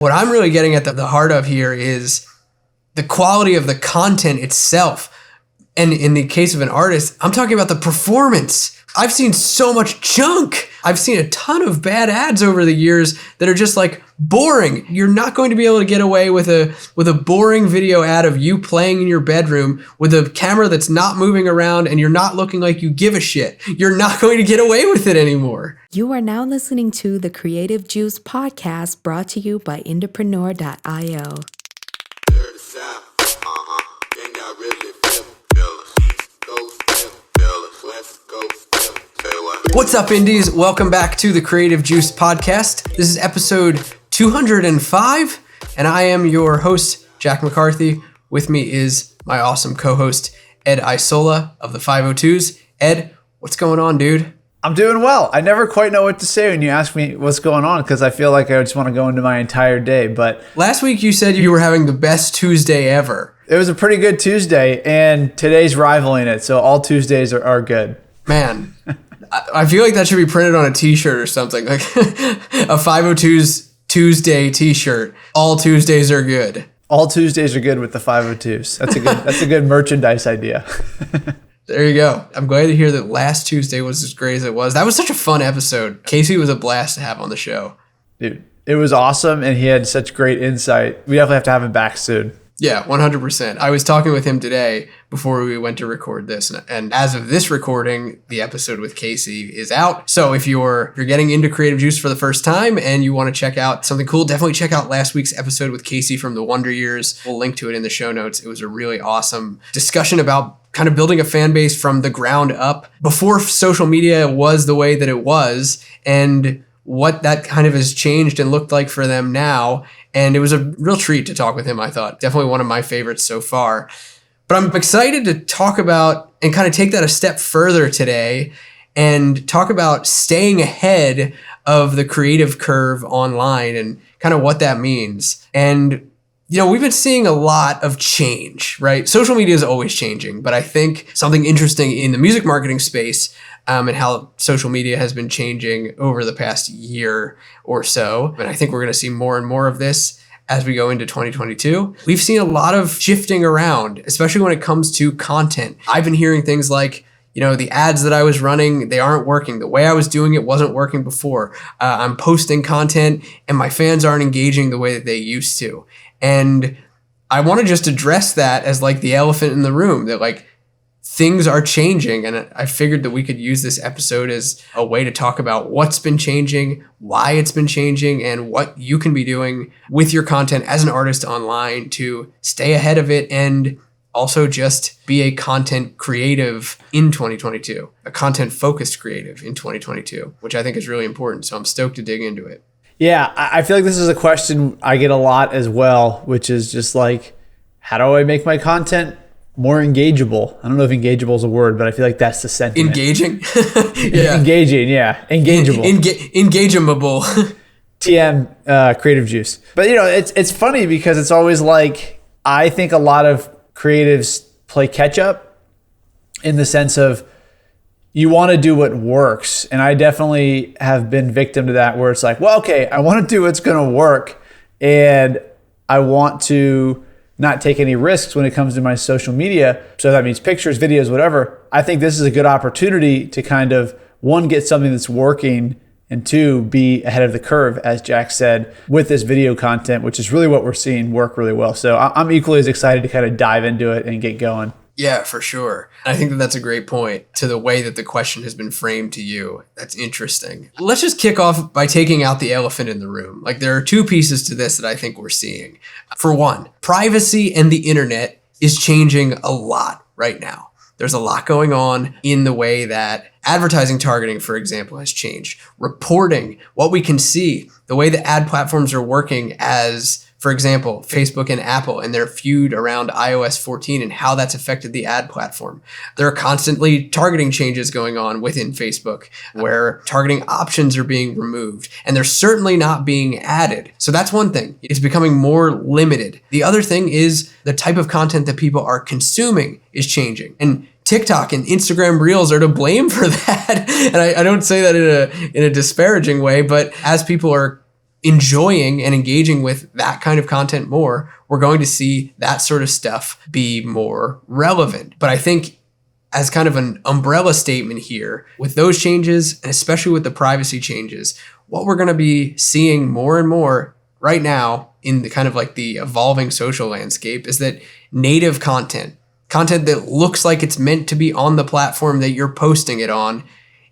What I'm really getting at the heart of here is the quality of the content itself. And in the case of an artist, I'm talking about the performance. I've seen so much junk. I've seen a ton of bad ads over the years that are just like boring. You're not going to be able to get away with a boring video ad of you playing in your bedroom with a camera that's not moving around and you're not looking like you give a shit. You're not going to get away with it anymore. You are now listening to the Creative Juice podcast brought to you by Indiepreneur.io. What's up, indies? Welcome back to the Creative Juice podcast. This is episode 205, and I am your host, Jack McCarthy. With me is my awesome co-host, Ed Isola of the 502s. Ed, what's going on, dude? I'm doing well. I never quite know what to say when you ask me what's going on because I feel like I just want to go into my entire day. But last week you said you were having the best Tuesday ever. It was a pretty good Tuesday, and today's rivaling it, so all Tuesdays are good. Man, I feel like that should be printed on a t-shirt or something, like a 502s Tuesday t-shirt. All Tuesdays are good. All Tuesdays are good with the 502s. That's a good merchandise idea. There you go. I'm glad to hear that last Tuesday was as great as it was. That was such a fun episode. Casey was a blast to have on the show. Dude, it was awesome, and he had such great insight. We definitely have to have him back soon. Yeah, 100%. I was talking with him today before we went to record this. And as of this recording, the episode with Casey is out. So if you're getting into Creative Juice for the first time and you want to check out something cool, definitely check out last week's episode with Casey from the Wonder Years. We'll link to it in the show notes. It was a really awesome discussion about kind of building a fan base from the ground up before social media was the way that it was, and what that kind of has changed and looked like for them now. And it was a real treat to talk with him, I thought. Definitely one of my favorites so far. But I'm excited to talk about and kind of take that a step further today and talk about staying ahead of the creative curve online and kind of what that means. And, you know, we've been seeing a lot of change, right? Social media is always changing, but I think something interesting in the music marketing space and how social media has been changing over the past year or so. And I think we're going to see more and more of this as we go into 2022. We've seen a lot of shifting around, especially when it comes to content. I've been hearing things like, you know, the ads that I was running, they aren't working. The way I was doing it wasn't working before. I'm posting content and my fans aren't engaging the way that they used to. And I want to just address that as like the elephant in the room, that like, things are changing, and I figured that we could use this episode as a way to talk about what's been changing, why it's been changing, and what you can be doing with your content as an artist online to stay ahead of it and also just be a content creative in 2022, a content focused creative in 2022, which I think is really important. So I'm stoked to dig into it. Yeah, I feel like this is a question I get a lot as well, which is just like, how do I make my content more engageable? I don't know if engageable is a word, but I feel like that's the sentiment. Engaging? Yeah. Engaging, yeah. Engageable. Engageable. TM, Creative Juice. But, you know, it's funny because it's always like, I think a lot of creatives play catch up in the sense of you want to do what works. And I definitely have been victim to that, where it's like, well, okay, I want to do what's going to work, and I want to not take any risks when it comes to my social media. So that means pictures, videos, whatever. I think this is a good opportunity to kind of, one, get something that's working, and two, be ahead of the curve, as Jack said, with this video content, which is really what we're seeing work really well. So I'm equally as excited to kind of dive into it and get going. Yeah, for sure. I think that that's a great point to the way that the question has been framed to you. That's interesting. Let's just kick off by taking out the elephant in the room. Like, there are two pieces to this that I think we're seeing. For one, privacy and the internet is changing a lot right now. There's a lot going on in the way that advertising targeting, for example, has changed. Reporting, what we can see, the way that ad platforms are working as, for example, Facebook and Apple and their feud around iOS 14 and how that's affected the ad platform. There are constantly targeting changes going on within Facebook where targeting options are being removed and they're certainly not being added. So that's one thing. It's becoming more limited. The other thing is the type of content that people are consuming is changing. And TikTok and Instagram Reels are to blame for that. And I don't say that in a disparaging way, but as people are enjoying and engaging with that kind of content more, we're going to see that sort of stuff be more relevant. But I think as kind of an umbrella statement here, with those changes, and especially with the privacy changes, what we're going to be seeing more and more right now in the kind of like the evolving social landscape is that native content that looks like it's meant to be on the platform that you're posting it on,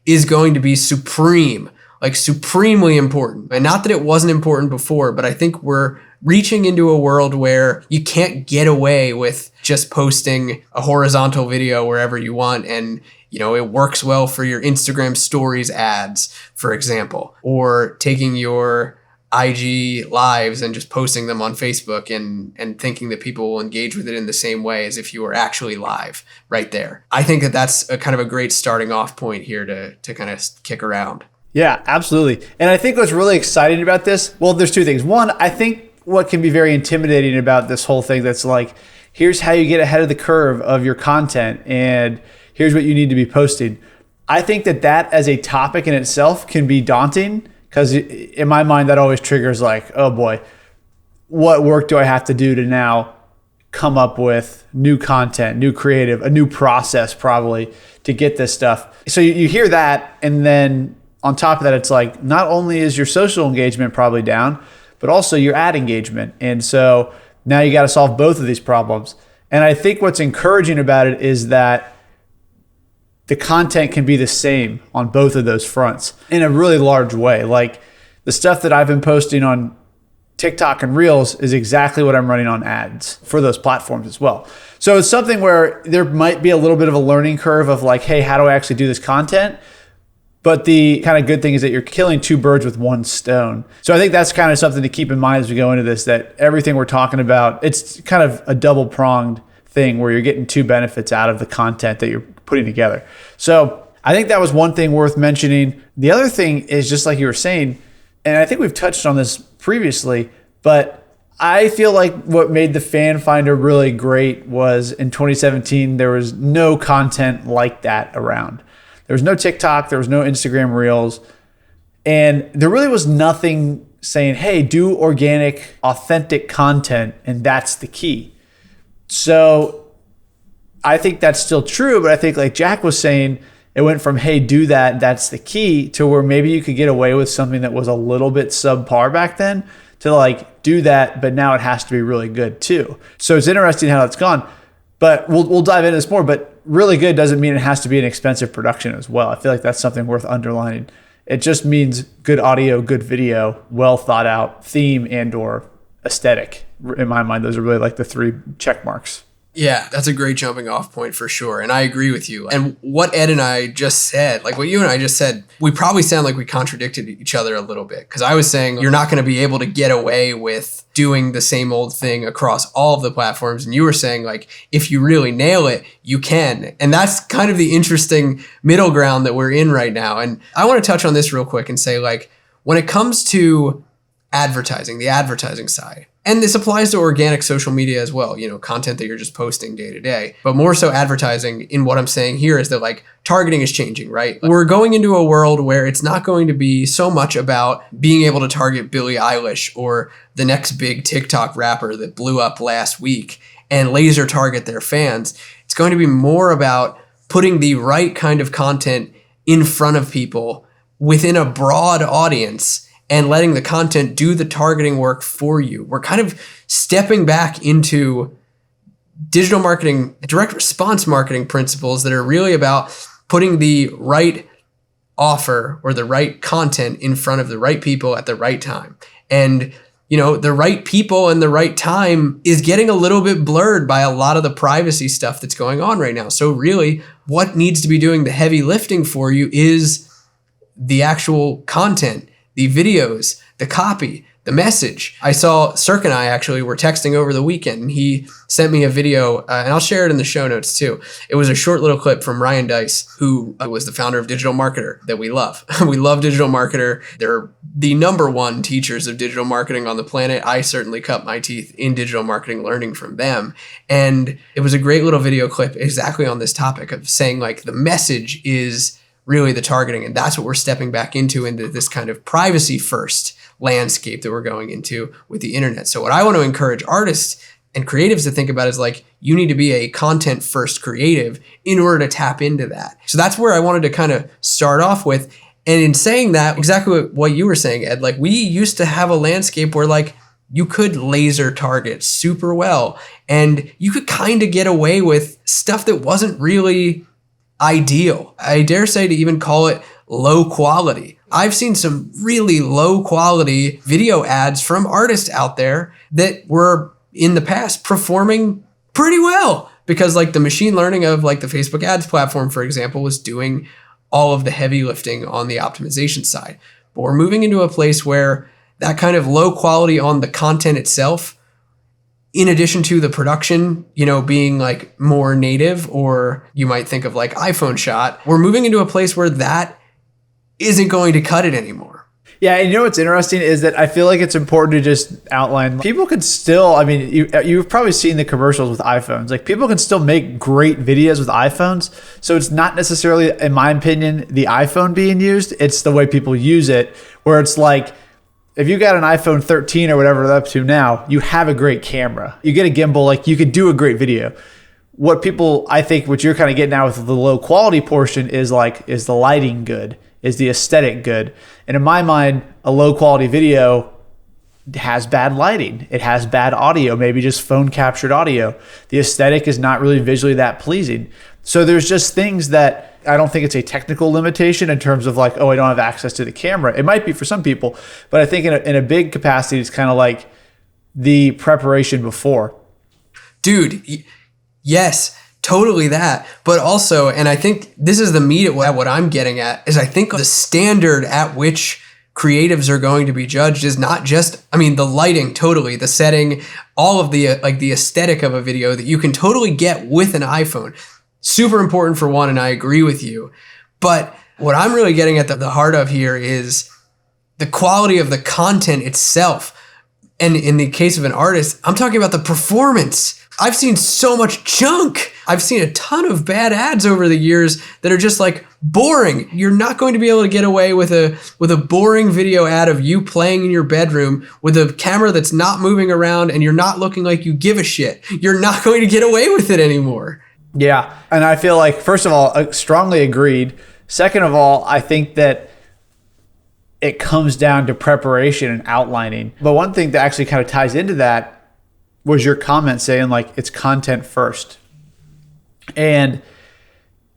is going to be supremely important. And not that it wasn't important before, but I think we're reaching into a world where you can't get away with just posting a horizontal video wherever you want and it works well for your Instagram stories ads, for example, or taking your IG lives and just posting them on Facebook and thinking that people will engage with it in the same way as if you were actually live right there. I think that that's a kind of a great starting off point here to kind of kick around. Yeah, absolutely. And I think what's really exciting about this, well, there's two things. One, I think what can be very intimidating about this whole thing that's like, here's how you get ahead of the curve of your content and here's what you need to be posting. I think that as a topic in itself can be daunting because in my mind, that always triggers like, oh boy, what work do I have to do to now come up with new content, new creative, a new process probably to get this stuff. So you hear that, and then on top of that, it's like not only is your social engagement probably down, but also your ad engagement. And so now you got to solve both of these problems. And I think what's encouraging about it is that the content can be the same on both of those fronts in a really large way. Like the stuff that I've been posting on TikTok and Reels is exactly what I'm running on ads for those platforms as well. So it's something where there might be a little bit of a learning curve of like, hey, how do I actually do this content? But the kind of good thing is that you're killing two birds with one stone. So I think that's kind of something to keep in mind as we go into this, that everything we're talking about, it's kind of a double-pronged thing where you're getting two benefits out of the content that you're putting together. So I think that was one thing worth mentioning. The other thing is just like you were saying, and I think we've touched on this previously, but I feel like what made the Fan Finder really great was in 2017, there was no content like that around. There was no TikTok, there was no Instagram Reels, and there really was nothing saying, hey, do organic, authentic content, and that's the key. So I think that's still true, but I think like Jack was saying, it went from, hey, do that, that's the key, to where maybe you could get away with something that was a little bit subpar back then, to like do that, but now it has to be really good too. So it's interesting how that's gone, but we'll dive into this more, but really good doesn't mean it has to be an expensive production as well. I feel like that's something worth underlining. It just means good audio, good video, well thought out theme and or aesthetic. In my mind, those are really like the three check marks. Yeah, that's a great jumping off point for sure. And I agree with you. And what Ed and I just said, like what you and I just said, we probably sound like we contradicted each other a little bit. Because I was saying you're not going to be able to get away with doing the same old thing across all of the platforms. And you were saying like, if you really nail it, you can. And that's kind of the interesting middle ground that we're in right now. And I want to touch on this real quick and say like, when it comes to advertising, the advertising side, and this applies to organic social media as well, content that you're just posting day to day, but more so advertising. In what I'm saying here is that like targeting is changing, right? We're going into a world where it's not going to be so much about being able to target Billie Eilish or the next big TikTok rapper that blew up last week and laser target their fans. It's going to be more about putting the right kind of content in front of people within a broad audience and letting the content do the targeting work for you. We're kind of stepping back into digital marketing, direct response marketing principles that are really about putting the right offer or the right content in front of the right people at the right time. And, the right people and the right time is getting a little bit blurred by a lot of the privacy stuff that's going on right now. So really, what needs to be doing the heavy lifting for you is the actual content, the videos, the copy, the message. I saw Cirque and I actually were texting over the weekend, and he sent me a video, and I'll share it in the show notes too. It was a short little clip from Ryan Deiss, who was the founder of Digital Marketer that we love. We love Digital Marketer. They're the number one teachers of digital marketing on the planet. I certainly cut my teeth in digital marketing learning from them. And it was a great little video clip exactly on this topic of saying like the message is really the targeting. And that's what we're stepping back into this kind of privacy first landscape that we're going into with the internet. So what I want to encourage artists and creatives to think about is like, you need to be a content first creative in order to tap into that. So that's where I wanted to kind of start off with. And in saying that, exactly what you were saying, Ed, like we used to have a landscape where like you could laser target super well and you could kind of get away with stuff that wasn't really ideal. I dare say to even call it low quality. I've seen some really low quality video ads from artists out there that were in the past performing pretty well because like the machine learning of like the Facebook ads platform, for example, was doing all of the heavy lifting on the optimization side. But we're moving into a place where that kind of low quality on the content itself, in addition to the production, being like more native, or you might think of like iPhone shot, we're moving into a place where that isn't going to cut it anymore. Yeah, and what's interesting is that I feel like it's important to just outline, people can still, I mean, you've probably seen the commercials with iPhones. Like people can still make great videos with iPhones. So it's not necessarily, in my opinion, the iPhone being used. It's the way people use it, where it's like, if you got an iPhone 13 or whatever they're up to now, you have a great camera. You get a gimbal, like you could do a great video. What you're kind of getting at with the low quality portion is like, is the lighting good? Is the aesthetic good? And in my mind, a low quality video has bad lighting. It has bad audio, maybe just phone captured audio. The aesthetic is not really visually that pleasing. So there's just things that I don't think it's a technical limitation in terms of like, oh, I don't have access to the camera. It might be for some people, but I think in a big capacity, it's kind of like the preparation before. Dude, yes. Totally that. But also, and I think this is the meat at what I'm getting at, is I think the standard at which creatives are going to be judged is not just, the lighting, totally, the setting, all of the the aesthetic of a video that you can totally get with an iPhone. Super important for one, and I agree with you. But what I'm really getting at the heart of here is the quality of the content itself. And in the case of an artist, I'm talking about the performance. I've seen so much junk. I've seen a ton of bad ads over the years that are just like boring. You're not going to be able to get away with a boring video ad of you playing in your bedroom with a camera that's not moving around and you're not looking like you give a shit. You're not going to get away with it anymore. Yeah. And I feel like, first of all, strongly agreed. Second of all, I think that it comes down to preparation and outlining. But one thing that actually kind of ties into that was your comment saying like it's content first. And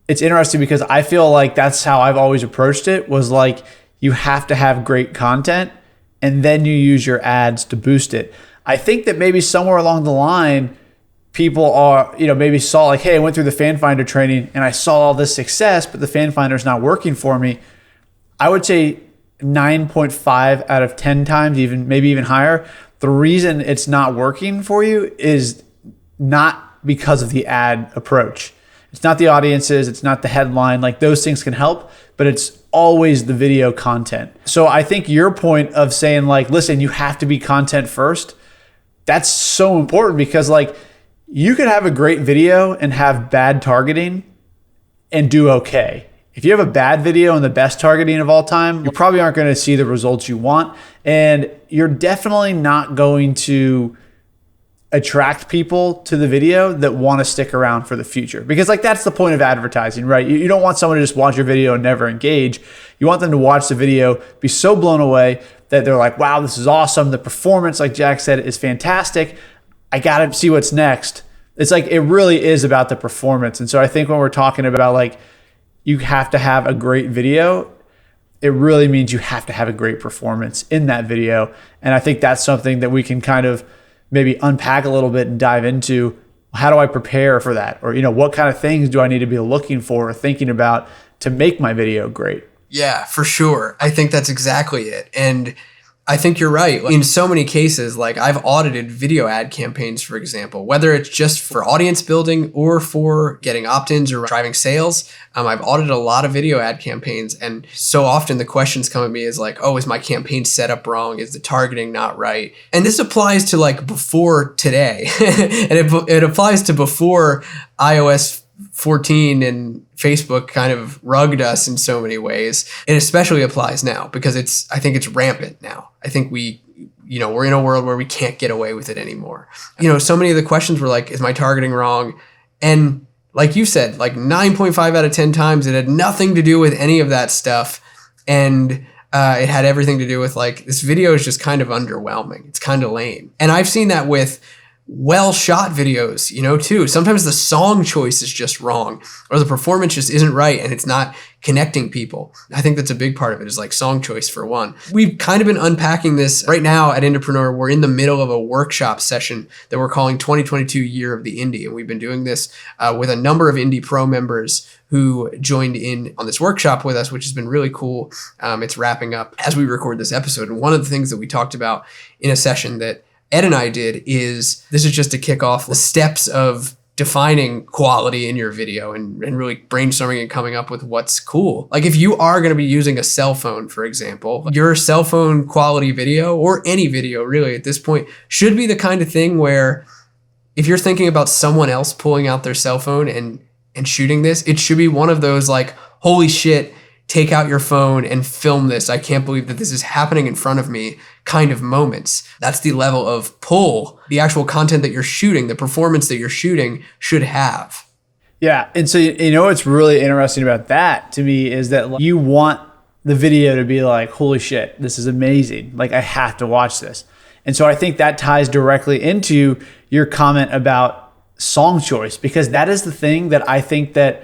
it's interesting because I feel like that's how I've always approached it, was like you have to have great content and then you use your ads to boost it. I think that maybe somewhere along the line, people are, maybe saw like, hey, I went through the fan finder training and I saw all this success, but the fan finder's not working for me. I would say 9.5 out of 10 times, maybe even higher, the reason it's not working for you is not because of the ad approach. It's not the audiences, it's not the headline, like those things can help, but it's always the video content. So I think your point of saying like, listen, you have to be content first, that's so important because like you could have a great video and have bad targeting and do okay. If you have a bad video and the best targeting of all time, you probably aren't going to see the results you want. And you're definitely not going to attract people to the video that want to stick around for the future. Because like that's the point of advertising, right? You don't want someone to just watch your video and never engage. You want them to watch the video, be so blown away that they're like, wow, this is awesome. The performance, like Jack said, is fantastic. I got to see what's next. It's like, it really is about the performance. And so I think when we're talking about like, you have to have a great video, it really means you have to have a great performance in that video. And I think that's something that we can kind of maybe unpack a little bit and dive into. How do I prepare for that? Or, what kind of things do I need to be looking for or thinking about to make my video great? Yeah, for sure. I think that's exactly it. And I think you're right. In so many cases, like I've audited video ad campaigns, for example, whether it's just for audience building or for getting opt-ins or driving sales. I've audited a lot of video ad campaigns. And so often the questions come at me is like, oh, is my campaign set up wrong? Is the targeting not right? And this applies to like before today. And it applies to before iOS 2014 and Facebook kind of rugged us in so many ways. It especially applies now because I think it's rampant now. I think we're in a world where we can't get away with it anymore. So many of the questions were like, is my targeting wrong? And like you said, like 9.5 out of 10 times, it had nothing to do with any of that stuff. And it had everything to do with like, this video is just kind of underwhelming. It's kind of lame. And I've seen that with well shot videos, too. Sometimes the song choice is just wrong or the performance just isn't right and it's not connecting people. I think that's a big part of it is like song choice for one. We've kind of been unpacking this right now at Indiepreneur. We're in the middle of a workshop session that we're calling 2022 Year of the Indie. And we've been doing this with a number of Indie Pro members who joined in on this workshop with us, which has been really cool. It's wrapping up as we record this episode. And one of the things that we talked about in a session that Ed and I did is this is just to kick off the steps of defining quality in your video and really brainstorming and coming up with what's cool. Like if you are going to be using a cell phone, for example, your cell phone quality video or any video really at this point should be the kind of thing where if you're thinking about someone else pulling out their cell phone and shooting this, it should be one of those like, holy shit, take out your phone and film this. I can't believe that this is happening in front of me kind of moments. That's the level of pull the actual content that you're shooting, the performance that you're shooting should have. Yeah. And so, what's really interesting about that to me is that you want the video to be like, holy shit, this is amazing. Like I have to watch this. And so I think that ties directly into your comment about song choice, because that is the thing that I think that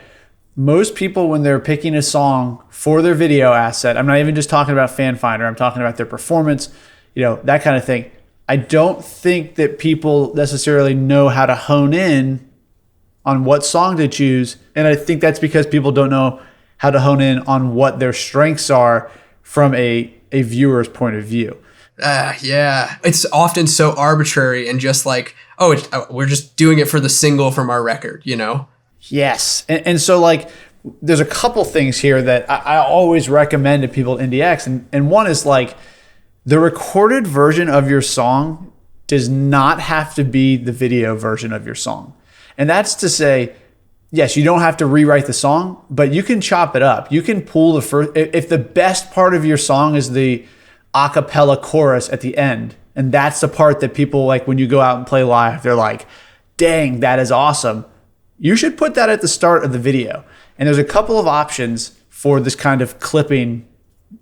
most people, when they're picking a song for their video asset, I'm not even just talking about Fan Finder, I'm talking about their performance, that kind of thing. I don't think that people necessarily know how to hone in on what song to choose. And I think that's because people don't know how to hone in on what their strengths are from a viewer's point of view. Yeah. It's often so arbitrary and just like, we're just doing it for the single from our record, Yes. And so like there's a couple things here that I always recommend to people at IndieX. And one is like the recorded version of your song does not have to be the video version of your song. And that's to say, yes, you don't have to rewrite the song, but you can chop it up. You can pull the first, if the best part of your song is the a cappella chorus at the end, and that's the part that people like when you go out and play live, they're like, dang, that is awesome. You should put that at the start of the video. And there's a couple of options for this kind of clipping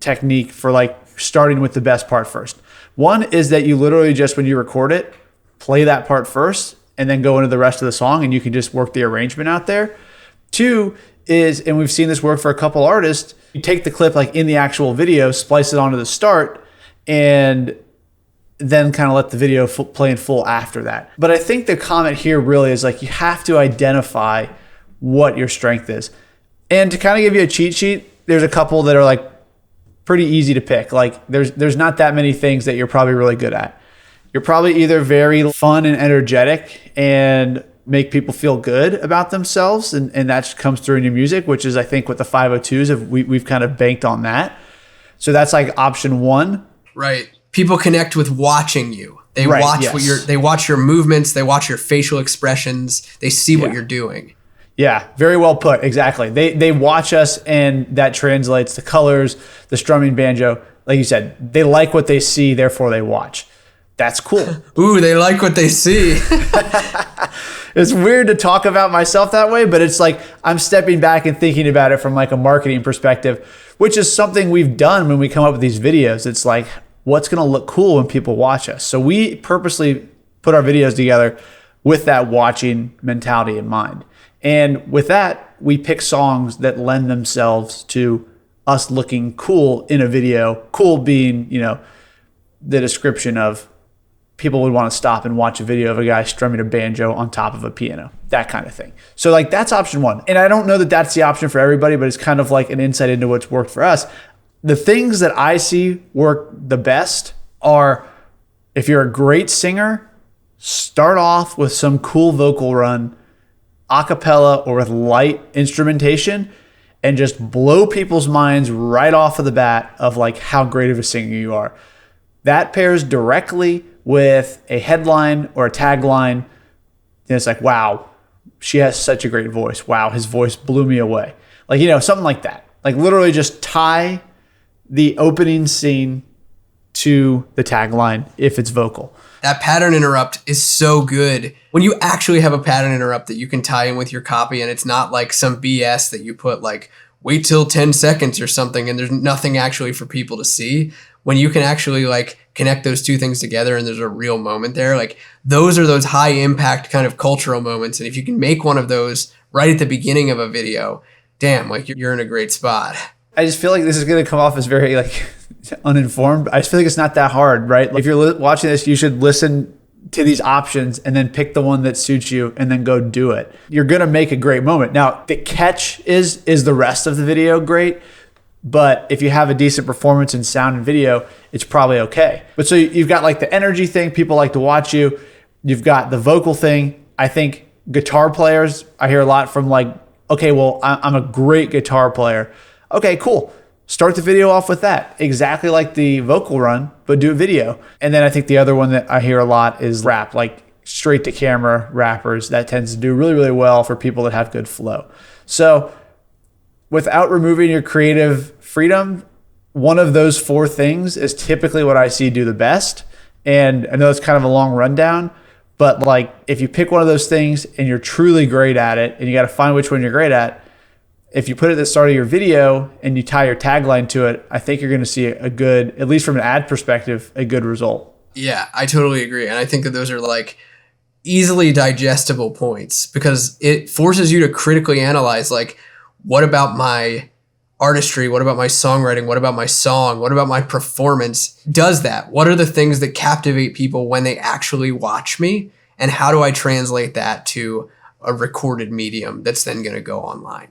technique for like starting with the best part first. One is that you literally just, when you record it, play that part first and then go into the rest of the song and you can just work the arrangement out there. Two is, and we've seen this work for a couple artists, you take the clip like in the actual video, splice it onto the start, and then kind of let the video play in full after that. But I think the comment here really is like you have to identify what your strength is. And to kind of give you a cheat sheet, there's a couple that are like pretty easy to pick. Like there's not that many things that you're probably really good at. You're probably either very fun and energetic and make people feel good about themselves, and that comes through in your music, which is I think what the 502s we've kind of banked on that. So that's like option one. Right. People connect with watching you. They watch they watch your movements, they watch your facial expressions, they see what you're doing. Yeah, very well put. Exactly. They watch us, and that translates to colors, the strumming banjo. Like you said, they like what they see, therefore they watch. That's cool. Ooh, they like what they see. It's weird to talk about myself that way, but it's like I'm stepping back and thinking about it from like a marketing perspective, which is something we've done when we come up with these videos. It's like, what's going to look cool when people watch us? So we purposely put our videos together with that watching mentality in mind. And with that, we pick songs that lend themselves to us looking cool in a video. Cool being, the description of people would want to stop and watch a video of a guy strumming a banjo on top of a piano, that kind of thing. So like that's option one. And I don't know that that's the option for everybody, but it's kind of like an insight into what's worked for us. The things that I see work the best are, if you're a great singer, start off with some cool vocal run, a cappella or with light instrumentation, and just blow people's minds right off of the bat of like how great of a singer you are. That pairs directly with a headline or a tagline. And it's like, wow, she has such a great voice. Wow, his voice blew me away. Like, something like that. Like literally just tie the opening scene to the tagline if it's vocal. That pattern interrupt is so good. When you actually have a pattern interrupt that you can tie in with your copy, and it's not like some BS that you put like, wait till 10 seconds or something, and there's nothing actually for people to see. When you can actually like connect those two things together and there's a real moment there, like those are those high impact kind of cultural moments. And if you can make one of those right at the beginning of a video, damn, like you're in a great spot. I just feel like this is going to come off as very like uninformed. I just feel like it's not that hard, right? If you're watching this, you should listen to these options and then pick the one that suits you and then go do it. You're going to make a great moment. Now, the catch is the rest of the video great? But if you have a decent performance in sound and video, it's probably okay. But so you've got like the energy thing, people like to watch you. You've got the vocal thing. I think guitar players, I hear a lot from like, okay, well, I'm a great guitar player. Okay, cool. Start the video off with that. Exactly like the vocal run, but do a video. And then I think the other one that I hear a lot is rap, like straight to camera rappers. That tends to do really, really well for people that have good flow. So without removing your creative freedom, one of those four things is typically what I see do the best. And I know it's kind of a long rundown, but like if you pick one of those things and you're truly great at it, and you got to find which one you're great at, if you put it at the start of your video and you tie your tagline to it, I think you're going to see a good, at least from an ad perspective, a good result. Yeah, I totally agree. And I think that those are like easily digestible points because it forces you to critically analyze, like, what about my artistry? What about my songwriting? What about my song? What about my performance? Does that? What are the things that captivate people when they actually watch me? And how do I translate that to a recorded medium that's then going to go online?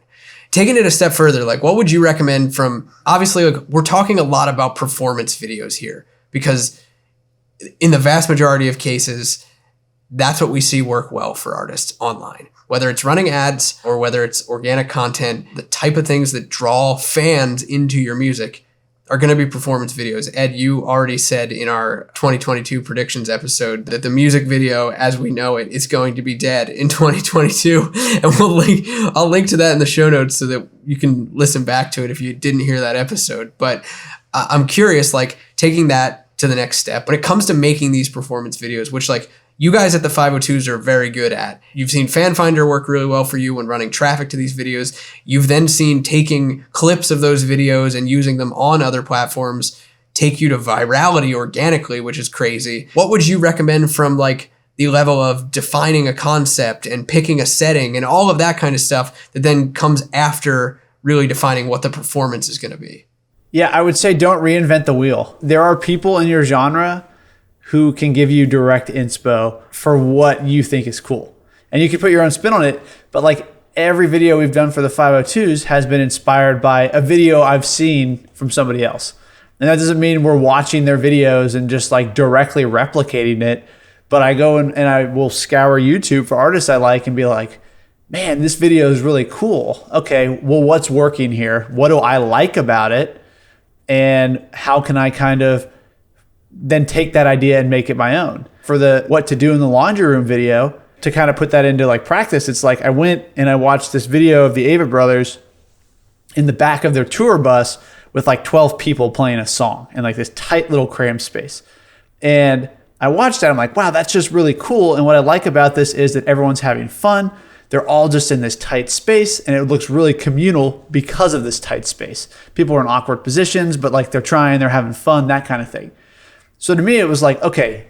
Taking it a step further, like what would you recommend from, obviously, like we're talking a lot about performance videos here because in the vast majority of cases, that's what we see work well for artists online. Whether it's running ads or whether it's organic content, the type of things that draw fans into your music are going to be performance videos. Ed, you already said in our 2022 predictions episode that the music video as we know it is going to be dead in 2022. And I'll link to that in the show notes so that you can listen back to it if you didn't hear that episode. But I'm curious, like taking that to the next step when it comes to making these performance videos, which like you guys at the 502s are very good at. You've seen FanFinder work really well for you when running traffic to these videos. You've then seen taking clips of those videos and using them on other platforms take you to virality organically, which is crazy. What would you recommend from like the level of defining a concept and picking a setting and all of that kind of stuff that then comes after really defining what the performance is going to be? Yeah, I would say don't reinvent the wheel. There are people in your genre who can give you direct inspo for what you think is cool. And you can put your own spin on it, but like every video we've done for the 502s has been inspired by a video I've seen from somebody else. And that doesn't mean we're watching their videos and just like directly replicating it, but I go and I will scour YouTube for artists I like and be like, man, this video is really cool. Okay, well, what's working here? What do I like about it? And how can I kind of then take that idea and make it my own? For the what to do in the laundry room video, to kind of put that into like practice, it's like I went and I watched this video of the Ava brothers in the back of their tour bus with like 12 people playing a song in like this tight little cramped space. And I watched that, I'm like, wow, that's just really cool. And what I like about this is that everyone's having fun. They're all just in this tight space and it looks really communal because of this tight space. People are in awkward positions, but like they're trying, they're having fun, that kind of thing. So to me, it was like, okay,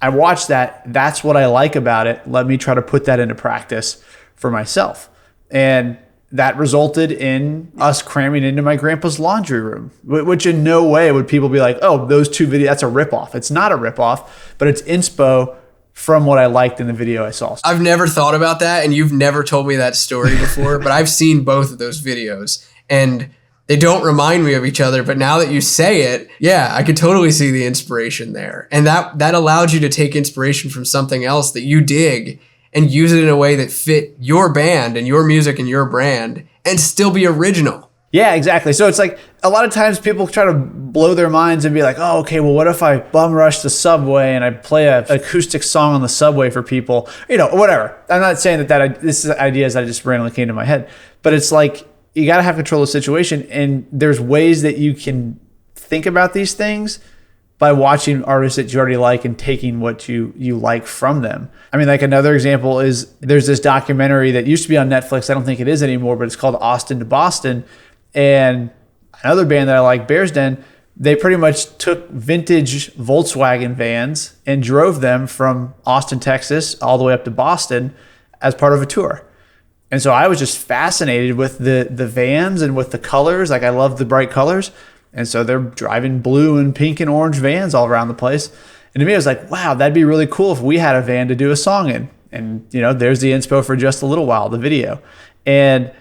I watched that. That's what I like about it. Let me try to put that into practice for myself. And that resulted in us cramming into my grandpa's laundry room, which in no way would people be like, oh, those two videos, that's a ripoff. It's not a ripoff, but it's inspo from what I liked in the video I saw. I've never thought about that, and you've never told me that story before, but I've seen both of those videos, and they don't remind me of each other, but now that you say it, yeah, I could totally see the inspiration there. And that allowed you to take inspiration from something else that you dig and use it in a way that fit your band and your music and your brand and still be original. Yeah, exactly. So it's like a lot of times people try to blow their minds and be like, oh, okay, well, what if I bum rush the subway and I play an acoustic song on the subway for people, whatever. I'm not saying that this is ideas that just randomly came to my head, but it's like, you got to have control of the situation. And there's ways that you can think about these things by watching artists that you already like and taking what you like from them. I mean, like another example is there's this documentary that used to be on Netflix. I don't think it is anymore, but it's called Austin to Boston. And another band that I like, Bears Den, they pretty much took vintage Volkswagen vans and drove them from Austin, Texas, all the way up to Boston as part of a tour. And so I was just fascinated with the vans and with the colors. Like, I love the bright colors. And so they're driving blue and pink and orange vans all around the place. And to me, I was like, wow, that'd be really cool if we had a van to do a song in. And, there's the inspo for Just a Little While, the video. And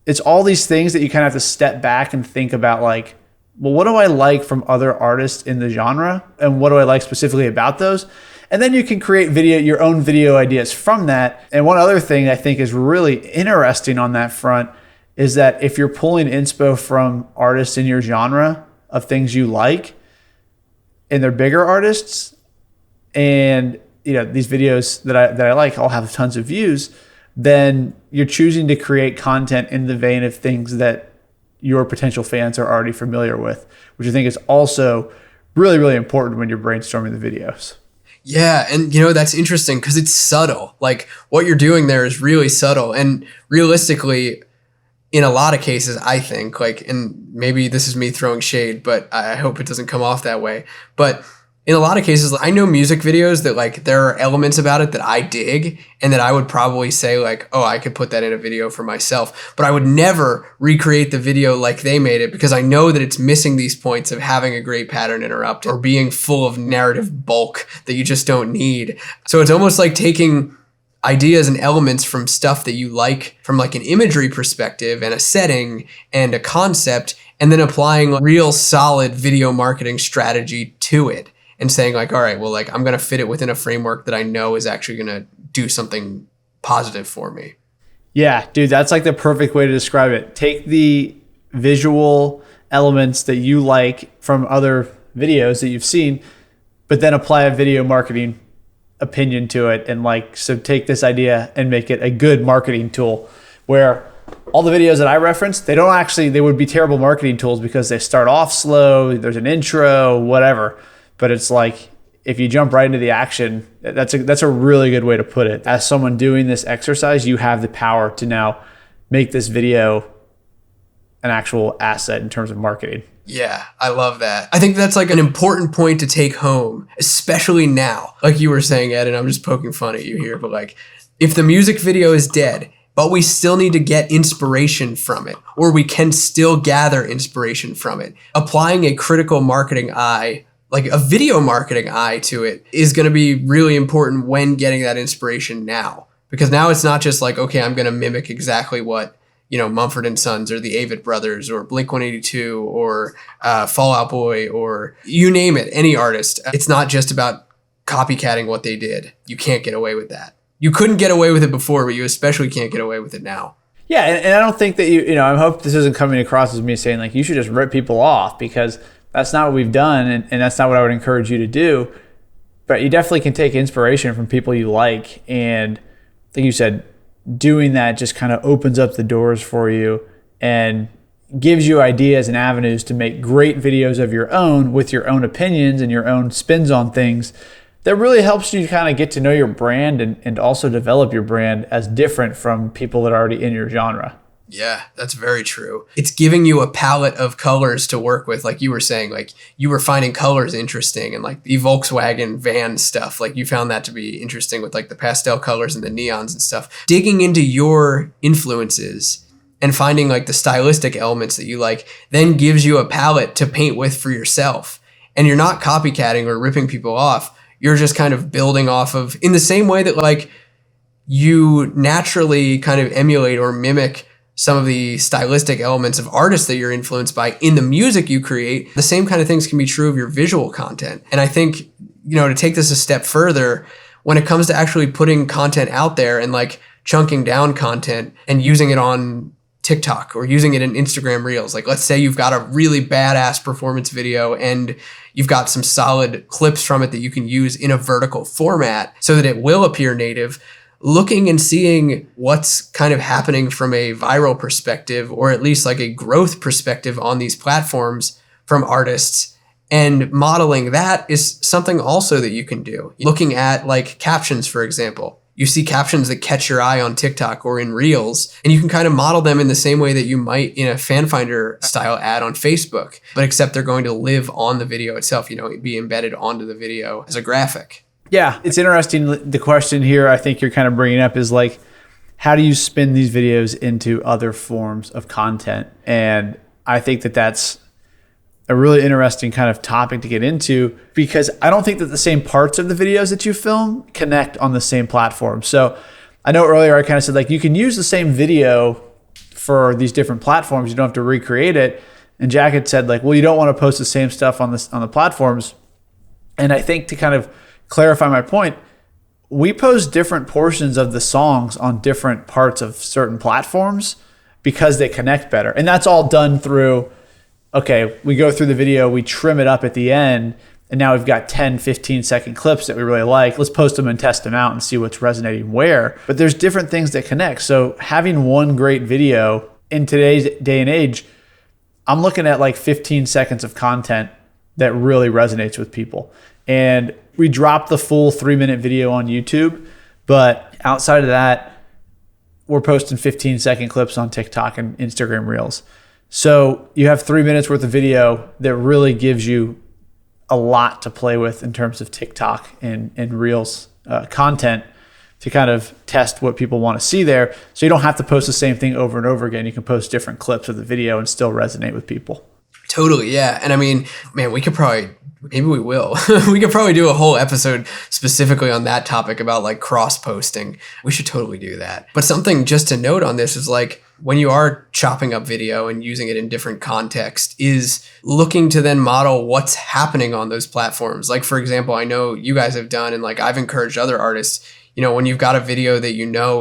it's all these things that you kind of have to step back and think about, like, well, what do I like from other artists in the genre? And what do I like specifically about those? And then you can create your own video ideas from that. And one other thing I think is really interesting on that front is that if you're pulling inspo from artists in your genre of things you like, and they're bigger artists, and these videos that I like all have tons of views, then you're choosing to create content in the vein of things that your potential fans are already familiar with, which I think is also really, really important when you're brainstorming the videos. Yeah, and that's interesting because it's subtle. Like, what you're doing there is really subtle, and realistically, in a lot of cases, I think, like, and maybe this is me throwing shade, but I hope it doesn't come off that way. But in a lot of cases, I know music videos that, like, there are elements about it that I dig and that I would probably say, like, oh, I could put that in a video for myself. But I would never recreate the video like they made it because I know that it's missing these points of having a great pattern interrupt or being full of narrative bulk that you just don't need. So it's almost like taking ideas and elements from stuff that you like from, like, an imagery perspective and a setting and a concept, and then applying a real solid video marketing strategy to it and saying, like, all right, well, like, I'm going to fit it within a framework that I know is actually going to do something positive for me. Yeah, dude, that's like the perfect way to describe it. Take the visual elements that you like from other videos that you've seen, but then apply a video marketing opinion to it. And, like, so take this idea and make it a good marketing tool, where all the videos that I referenced, they would be terrible marketing tools because they start off slow, there's an intro, whatever. But it's like, if you jump right into the action, that's a really good way to put it. As someone doing this exercise, you have the power to now make this video an actual asset in terms of marketing. Yeah, I love that. I think that's, like, an important point to take home, especially now. Like you were saying, Ed, and I'm just poking fun at you here, but, like, if the music video is dead, but we still need to get inspiration from it, or we can still gather inspiration from it, applying a critical marketing eye, like a video marketing eye to it, is going to be really important when getting that inspiration now. Because now it's not just like, okay, I'm going to mimic exactly what, Mumford & Sons or the Avett Brothers or Blink-182 or Fall Out Boy or you name it, any artist. It's not just about copycatting what they did. You can't get away with that. You couldn't get away with it before, but you especially can't get away with it now. Yeah, and I don't think that I hope this isn't coming across as me saying, like, you should just rip people off, because that's not what we've done, and that's not what I would encourage you to do. But you definitely can take inspiration from people you like, and I think you said doing that just kind of opens up the doors for you and gives you ideas and avenues to make great videos of your own with your own opinions and your own spins on things. That really helps you kind of get to know your brand and also develop your brand as different from people that are already in your genre. Yeah, that's very true. It's giving you a palette of colors to work with. Like you were saying, like, you were finding colors interesting, and, like, the Volkswagen van stuff, like, you found that to be interesting with, like, the pastel colors and the neons and stuff. Digging into your influences and finding, like, the stylistic elements that you like then gives you a palette to paint with for yourself. And you're not copycatting or ripping people off. You're just kind of building off of, in the same way that, like, you naturally kind of emulate or mimic some of the stylistic elements of artists that you're influenced by in the music you create. The same kind of things can be true of your visual content. And I think, to take this a step further, when it comes to actually putting content out there and, like, chunking down content and using it on TikTok or using it in Instagram Reels. Like, let's say you've got a really badass performance video and you've got some solid clips from it that you can use in a vertical format so that it will appear native. Looking and seeing what's kind of happening from a viral perspective, or at least like a growth perspective on these platforms from artists, and modeling that is something also that you can do. Looking at like captions, for example. You see captions that catch your eye on TikTok or in Reels, and you can kind of model them in the same way that you might in a fan finder style ad on Facebook, but except they're going to live on the video itself, be embedded onto the video as a graphic. Yeah, it's interesting. The question here I think you're kind of bringing up is like, how do you spin these videos into other forms of content? And I think that that's a really interesting kind of topic to get into, because I don't think that the same parts of the videos that you film connect on the same platform. So I know earlier I kind of said like you can use the same video for these different platforms. You don't have to recreate it. And Jack had said like, well, you don't want to post the same stuff on the platforms. And I think to kind of clarify my point, we post different portions of the songs on different parts of certain platforms because they connect better. And that's all done through, okay, we go through the video, we trim it up at the end, and now we've got 10, 15-second clips that we really like. Let's post them and test them out and see what's resonating where. But there's different things that connect. So having one great video in today's day and age, I'm looking at like 15 seconds of content that really resonates with people. And we drop the full 3-minute video on YouTube, but outside of that, we're posting 15-second clips on TikTok and Instagram Reels. So you have 3 minutes worth of video that really gives you a lot to play with in terms of TikTok and Reels content to kind of test what people want to see there. So you don't have to post the same thing over and over again. You can post different clips of the video and still resonate with people. Totally, yeah. And I mean, man, we could probably do a whole episode specifically on that topic about like cross posting. We should totally do that. But something just to note on this is like when you are chopping up video and using it in different context is looking to then model what's happening on those platforms. Like, for example, I know you guys have done, and like I've encouraged other artists, when you've got a video that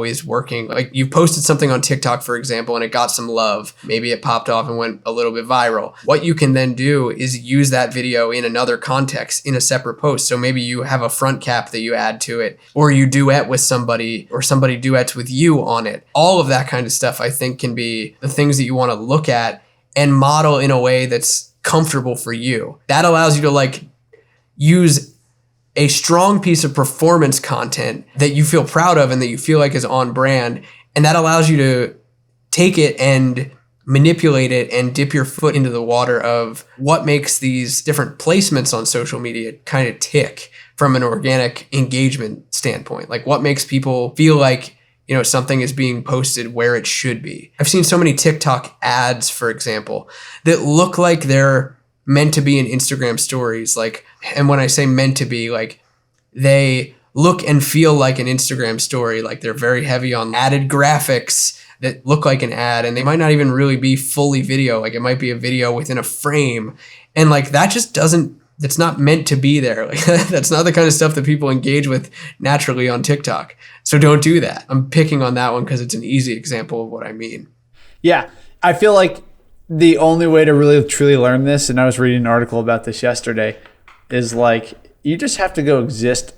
is working, like you posted something on TikTok, for example, and it got some love, maybe it popped off and went a little bit viral. What you can then do is use that video in another context in a separate post. So maybe you have a front cap that you add to it, or you duet with somebody, or somebody duets with you on it. All of that kind of stuff, I think, can be the things that you want to look at and model in a way that's comfortable for you. That allows you to like use a strong piece of performance content that you feel proud of and that you feel like is on brand. And that allows you to take it and manipulate it and dip your foot into the water of what makes these different placements on social media kind of tick from an organic engagement standpoint. Like what makes people feel like, something is being posted where it should be. I've seen so many TikTok ads, for example, that look like they're meant to be in Instagram stories. Like, and when I say meant to be, like they look and feel like an Instagram story. Like they're very heavy on added graphics that look like an ad, and they might not even really be fully video. Like it might be a video within a frame. And like that just that's not meant to be there. Like that's not the kind of stuff that people engage with naturally on TikTok. So don't do that. I'm picking on that one because it's an easy example of what I mean. Yeah. I feel like the only way to really truly learn this, and I was reading an article about this yesterday, is like you just have to go exist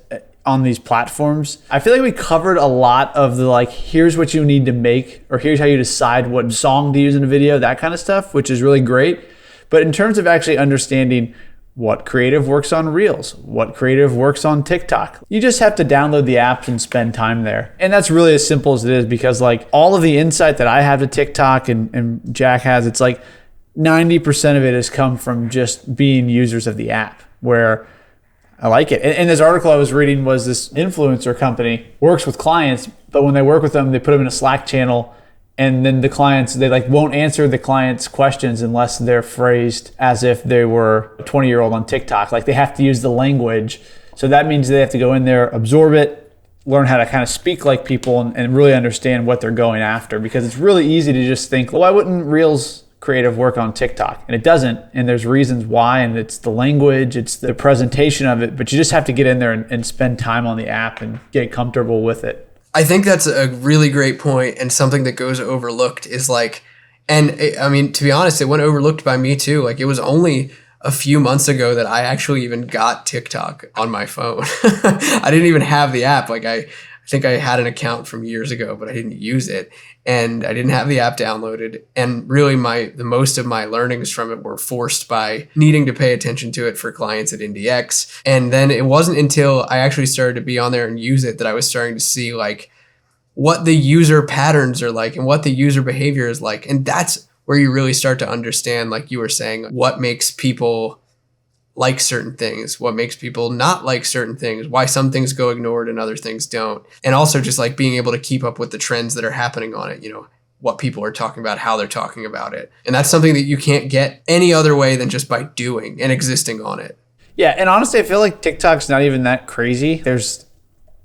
on these platforms. I feel like we covered a lot of the like, here's what you need to make, or here's how you decide what song to use in a video, that kind of stuff, which is really great. But in terms of actually understanding what creative works on Reels, what creative works on TikTok, you just have to download the apps and spend time there. And that's really as simple as it is, because like all of the insight that I have to TikTok and Jack has, it's like 90% of it has come from just being users of the app, where I like it. And this article I was reading was this influencer company works with clients, but when they work with them, they put them in a Slack channel. And then the clients, they like won't answer the client's questions unless they're phrased as if they were a 20-year-old on TikTok. Like they have to use the language. So that means they have to go in there, absorb it, learn how to kind of speak like people and really understand what they're going after. Because it's really easy to just think, well, why wouldn't Reels creative work on TikTok? And it doesn't. And there's reasons why. And it's the language, it's the presentation of it. But you just have to get in there and spend time on the app and get comfortable with it. I think that's a really great point, and something that goes overlooked is like And I mean, to be honest, it went overlooked by me too. Like, it was only a few months ago that I actually even got TikTok on my phone. I didn't even have the app. Like, I think I had an account from years ago, but I didn't use it. And I didn't have the app downloaded. And really the most of my learnings from it were forced by needing to pay attention to it for clients at IndieX. And then it wasn't until I actually started to be on there and use it that I was starting to see like what the user patterns are like and what the user behavior is like. And that's where you really start to understand, like you were saying, what makes people like certain things, what makes people not like certain things, why some things go ignored and other things don't. And also just like being able to keep up with the trends that are happening on it, what people are talking about, how they're talking about it. And that's something that you can't get any other way than just by doing and existing on it. Yeah. And honestly, I feel like TikTok's not even that crazy. There's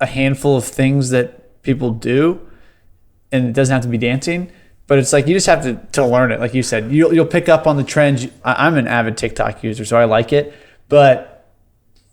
a handful of things that people do, and it doesn't have to be dancing. But it's like you just have to learn it. Like you said, you'll pick up on the trends. I'm an avid TikTok user, so I like it. But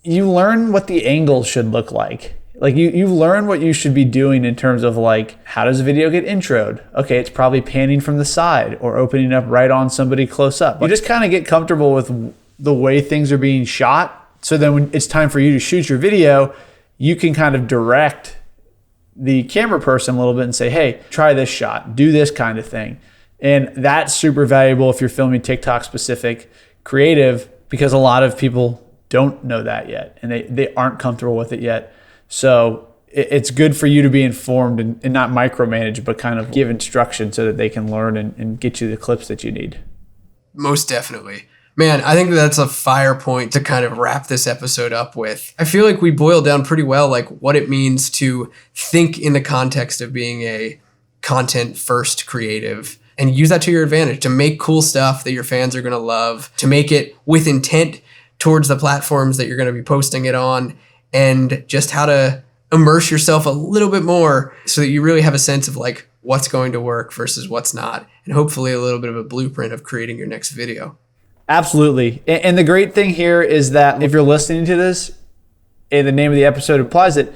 you learn what the angle should look like. Like you learn what you should be doing in terms of like, how does a video get introed? Okay, it's probably panning from the side or opening up right on somebody close up. You just kind of get comfortable with the way things are being shot. So then when it's time for you to shoot your video, you can kind of direct the camera person a little bit and say, hey, try this shot, do this kind of thing. And that's super valuable if you're filming TikTok specific creative, because a lot of people don't know that yet and they aren't comfortable with it yet. So it's good for you to be informed and not micromanage, but kind of give instruction so that they can learn and get you the clips that you need. Most definitely. Man, I think that's a fire point to kind of wrap this episode up with. I feel like we boiled down pretty well like what it means to think in the context of being a content first creative and use that to your advantage, to make cool stuff that your fans are going to love, to make it with intent towards the platforms that you're going to be posting it on, and just how to immerse yourself a little bit more so that you really have a sense of like what's going to work versus what's not, and hopefully a little bit of a blueprint of creating your next video. Absolutely. And the great thing here is that if you're listening to this and the name of the episode implies that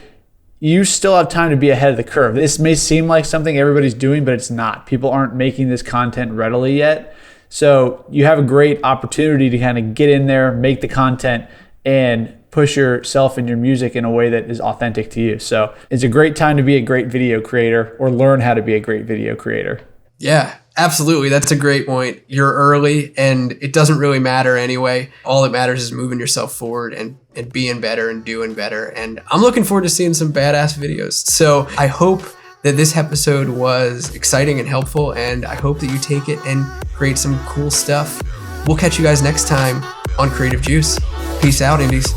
you still have time to be ahead of the curve. This may seem like something everybody's doing, but it's not. People aren't making this content readily yet. So you have a great opportunity to kind of get in there, make the content, and push yourself and your music in a way that is authentic to you. So it's a great time to be a great video creator or learn how to be a great video creator. Yeah, absolutely. That's a great point. You're early and it doesn't really matter anyway. All that matters is moving yourself forward and being better and doing better. And I'm looking forward to seeing some badass videos. So I hope that this episode was exciting and helpful, and I hope that you take it and create some cool stuff. We'll catch you guys next time on Creative Juice. Peace out, Indies.